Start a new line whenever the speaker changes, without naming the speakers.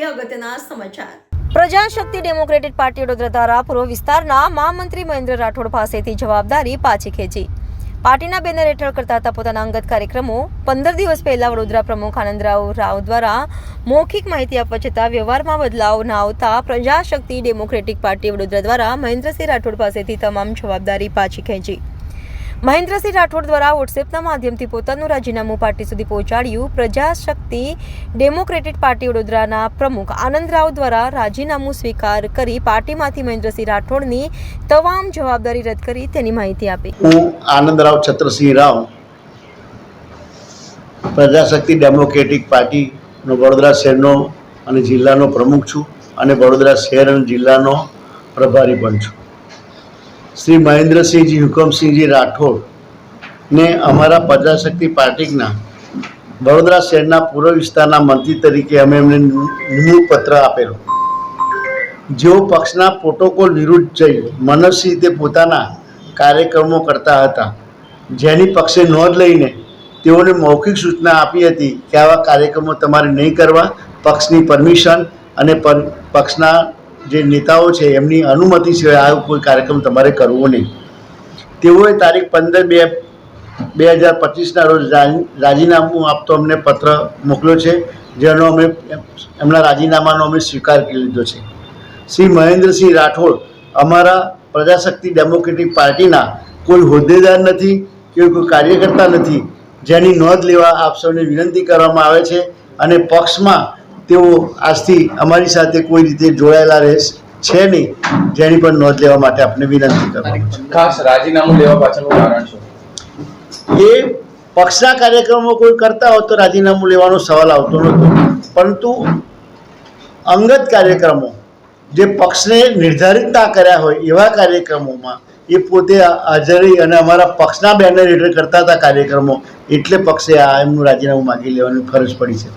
અગત્યના સમાચાર।
Prajashakti democratic party Vadodara દ્વારા પૂર્વ વિસ્તારના મહામંત્રી મહેન્દ્ર રાઠોડ પાસેથી જવાબદારી પાછી ખેંચી પાર્ટીના બેનર હેઠળ કરતા હતા પોતાના અંગત કાર્યક્રમો। 15 દિવસ પહેલા વડોદરા પ્રમુખ આનંદરાવ રાવ દ્વારા મૌખિક માહિતી આપવા છતાં વ્યવહારમાં બદલાવ ન આવતા પ્રજાશક્તિ ડેમોક્રેટિક પાર્ટી વડોદરા દ્વારા મહેન્દ્રસિંહ રાઠોડ પાસેથી તમામ જવાબદારી પાછી ખેંચી। મહેન્દ્રસિંહ રાઠોડ દ્વારા વોટ્સએપના માધ્યમથી પોતાનું રાજીનામું પાર્ટી સુધી પહોંચાડ્યું। પ્રજાશક્તિ ડેમોક્રેટિક પાર્ટી વડોદરાના પ્રમુખ આનંદરાવ દ્વારા રાજીનામું સ્વીકાર કરી પાર્ટીમાંથી મહેન્દ્રસિંહ રાઠોડની તમામ જવાબદારી રદ કરી તેની માહિતી આપી।
હું આનંદરાવ છત્રસિંહ રાવ પ્રજાશક્તિ ડેમોક્રેટિક પાર્ટીનો વડોદરા શહેરનો અને જિલ્લાનો પ્રમુખ છું અને વડોદરા શહેર અને જિલ્લાનો પ્રભારી પણ છું। શ્રી મહેન્દ્રસિંહજી હુકમસિંહજી રાઠોડને અમારા પ્રજાશક્તિ પાર્ટીના વડોદરા શહેરના પૂર્વ વિસ્તારના મંત્રી તરીકે અમે એમને નિમણૂક પત્ર આપેલો। જેઓ પક્ષના પ્રોટોકોલ વિરુદ્ધ જઈ મનસ્વી રીતે પોતાના કાર્યક્રમો કરતા હતા, જેની પક્ષે નોંધ લઈને તેઓને મૌખિક સૂચના આપી હતી કે આવા કાર્યક્રમો તમારે નહીં કરવા, પક્ષની પરમિશન અને પક્ષના જે નેતાઓ છે એમની અનુમતિ સિવાય આ કોઈ કાર્યક્રમ તમારે કરવો નહીં। તેઓએ તારીખ 15/2/2025ના રોજ રાજીનામું આપતો અમને પત્ર મોકલ્યો છે, જેનો અમે એમના રાજીનામાનો અમે સ્વીકાર કરી લીધો છે। શ્રી મહેન્દ્રસિંહ રાઠોડ અમારા પ્રજાશક્તિ ડેમોક્રેટિક પાર્ટીના કોઈ હોદ્દેદાર નથી કે કોઈ કાર્યકર્તા નથી, જેની નોંધ લેવા આપ સૌને વિનંતી કરવામાં આવે છે અને પક્ષમાં તેઓ આજથી અમારી સાથે કોઈ રીતે જોડાયેલા રહે છે નહીં, જેની પણ નોંધ લેવા માટે આપણે વિનંતી કરવામાં છે।
ખાસ રાજીનામું લેવા પાછળનું કારણ શું?
એ પક્ષના કાર્યક્રમો કોઈ કરતા હોય તો રાજીનામું લેવાનો સવાલ આવતો નહોતો, પરંતુ અંગત કાર્યક્રમો જે પક્ષને નિર્ધારિત ના કર્યા હોય એવા કાર્યક્રમોમાં એ પોતે હાજર રહી અને અમારા પક્ષના બેનર હેઠળ કરતા હતા કાર્યક્રમો, એટલે પક્ષે આ એમનું રાજીનામું માગી લેવાની ફરજ પડી છે।